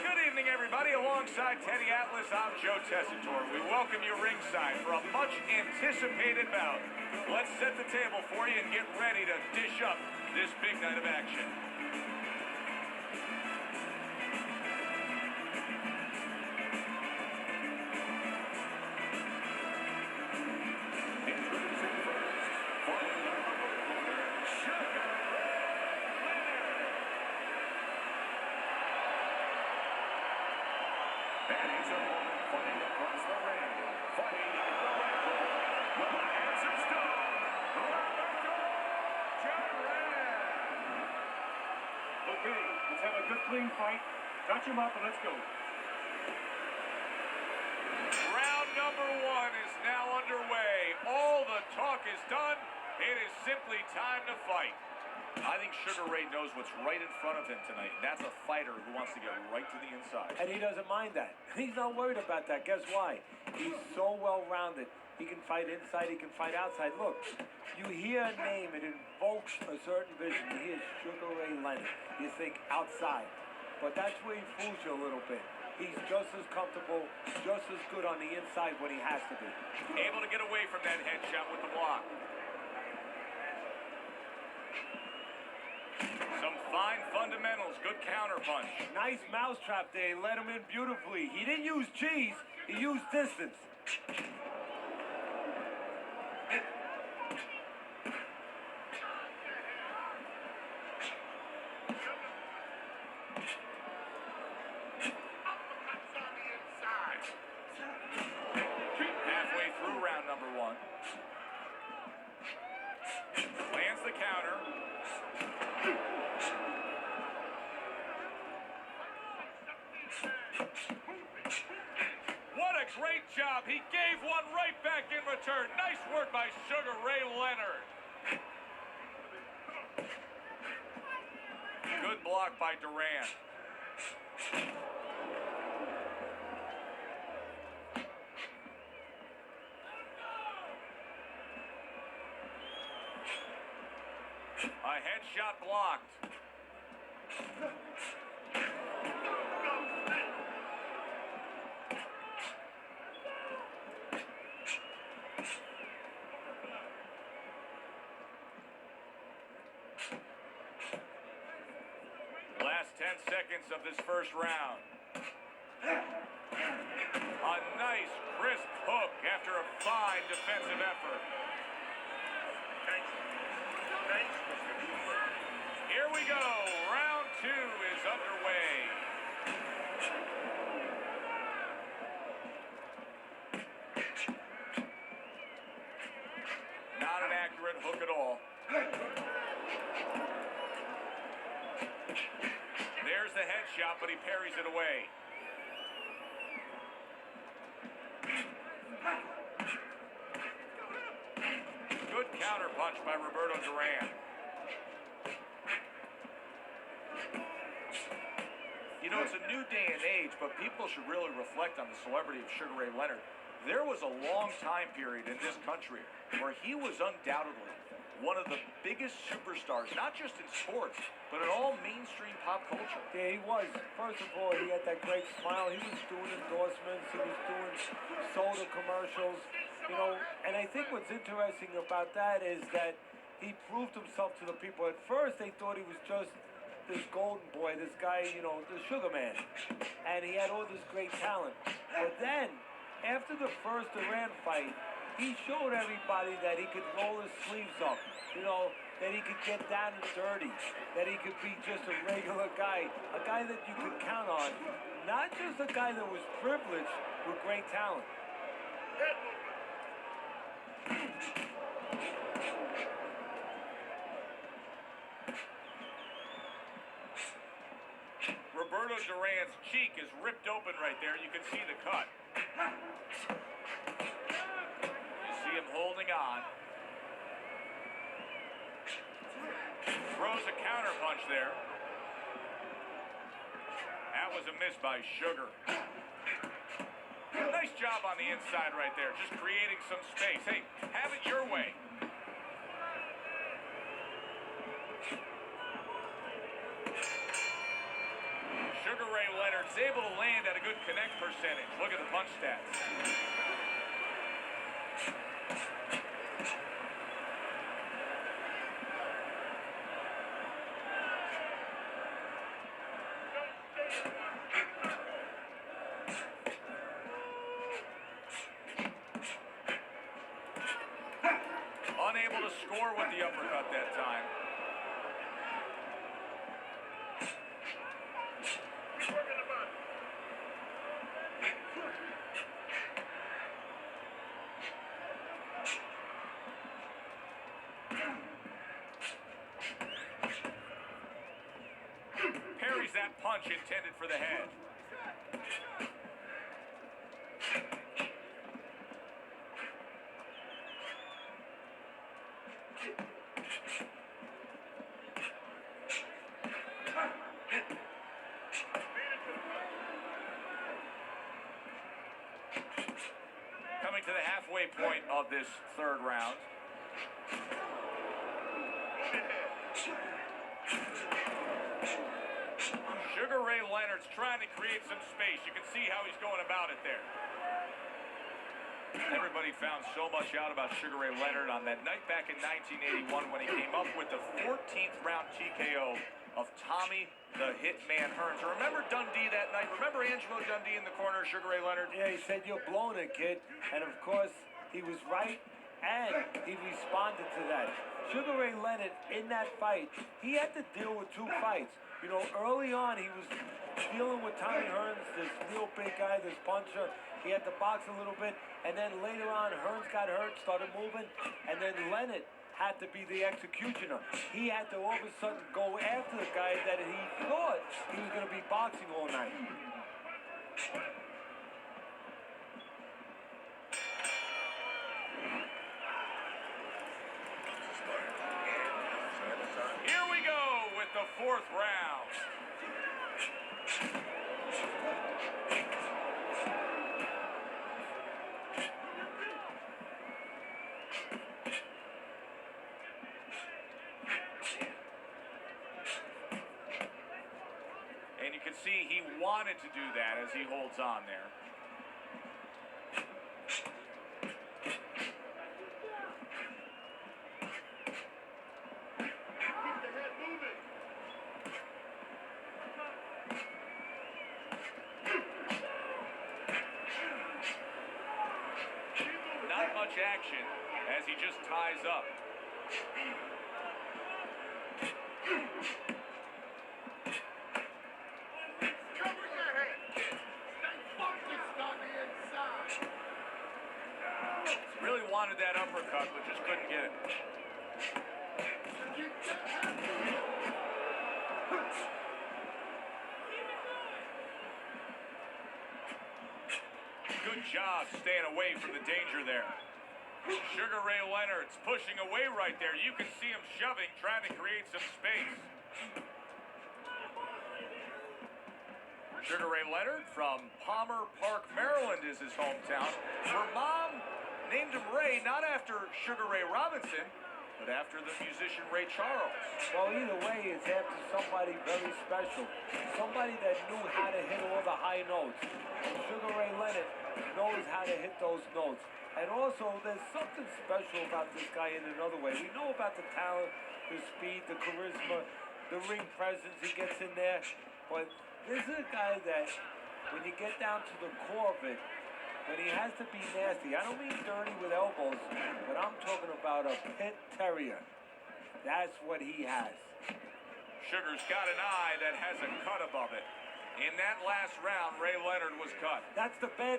Good evening, everybody. Alongside Teddy Atlas, I'm Joe Tessitore. We welcome you ringside for a much-anticipated bout. Let's set the table for you and get ready to dish up this big night of action. Let's have a good clean fight. Touch him up and let's go. Round number one is now underway. All the talk is done. It is simply time to fight. I think Sugar Ray knows what's right in front of him tonight. That's a fighter who wants to get right to the inside. And he doesn't mind that. He's not worried about that. Guess why? He's so well-rounded. He can fight inside, he can fight outside. Look, you hear a name, it invokes a certain vision. You hear Sugar Ray Leonard. You think outside. But that's where he fools you a little bit. He's just as comfortable, just as good on the inside when he has to be. Able to get away from that headshot with the block. Some fine fundamentals, good counter punch. Nice mousetrap there, he let him in beautifully. He didn't use cheese, he used distance. Halfway through round number one. Lands the counter. What a great job. He gave one right back in return. Nice work by Sugar Ray Leonard. Good block by Duran. A headshot blocked. Last 10 seconds of this first round. A nice, crisp hook after a fine defensive effort. Here we go. Round two is underway. Not an accurate hook at all. There's the headshot, but he parries it away. Good counter punch by Roberto Duran. You know, it's a new day and age, but people should really reflect on the celebrity of Sugar Ray Leonard. There was a long time period in this country where he was undoubtedly one of the biggest superstars, not just in sports, but in all mainstream pop culture. Yeah, he was. First of all, he had that great smile. He was doing endorsements. He was doing soda commercials. You know, and I think what's interesting about that is that he proved himself to the people. At first, they thought he was just this golden boy, this guy, you know, the sugar man. And he had all this great talent. But then, after the first Duran fight, he showed everybody that he could roll his sleeves up, you know, that he could get down and dirty, that he could be just a regular guy, a guy that you could count on, not just a guy that was privileged with great talent. Roberto Duran's cheek is ripped open right there. You can see the cut. You see him holding on. Throws a counter punch there. That was a miss by Sugar. Nice job on the inside right there, just creating some space. Hey, have it your way. Sugar Ray Leonard's able to land at a good connect percentage. Look at the punch stats. Unable to score with the uppercut that time. Parries that punch intended for the head. Coming to the halfway point of this third round. Sugar Ray Leonard's trying to create some space. You can see how he's going about it there. Everybody found so much out about Sugar Ray Leonard on that night back in 1981 when he came up with the 14th round TKO of Tommy the Hitman Hearns. Remember Dundee that night? Remember Angelo Dundee in the corner, Sugar Ray Leonard? Yeah, he said, "You're blowing it, kid." And of course, he was right, and he responded to that. Sugar Ray Leonard, in that fight, he had to deal with two fights. You know, early on, he was dealing with Tommy Hearns, this real big guy, this puncher. He had to box a little bit, and then later on, Hearns got hurt, started moving, and then Leonard had to be the executioner. He had to all of a sudden go after the guy that he thought he was going to be boxing all night. Here we go with the fourth round. And you can see he wanted to do that as he holds on there. Not much action as he just ties up. Really wanted that uppercut, but just couldn't get it. Good job staying away from the danger there. Sugar Ray Leonard's pushing away right there. You can see him shoving, trying to create some space. Sugar Ray Leonard from Palmer Park, Maryland is his hometown. Her mom named him Ray, not after Sugar Ray Robinson, but after the musician Ray Charles. Well, either way, it's after somebody very special. Somebody that knew how to hit all the high notes. And Sugar Ray Leonard knows how to hit those notes. And also, there's something special about this guy in another way. We know about the talent, the speed, the charisma, the ring presence he gets in there. But this is a guy that, when you get down to the core of it, when he has to be nasty, I don't mean dirty with elbows, but I'm talking about a pit terrier. That's what he has. Sugar's got an eye that has a cut above it. In that last round, Ray Leonard was cut. That's the bad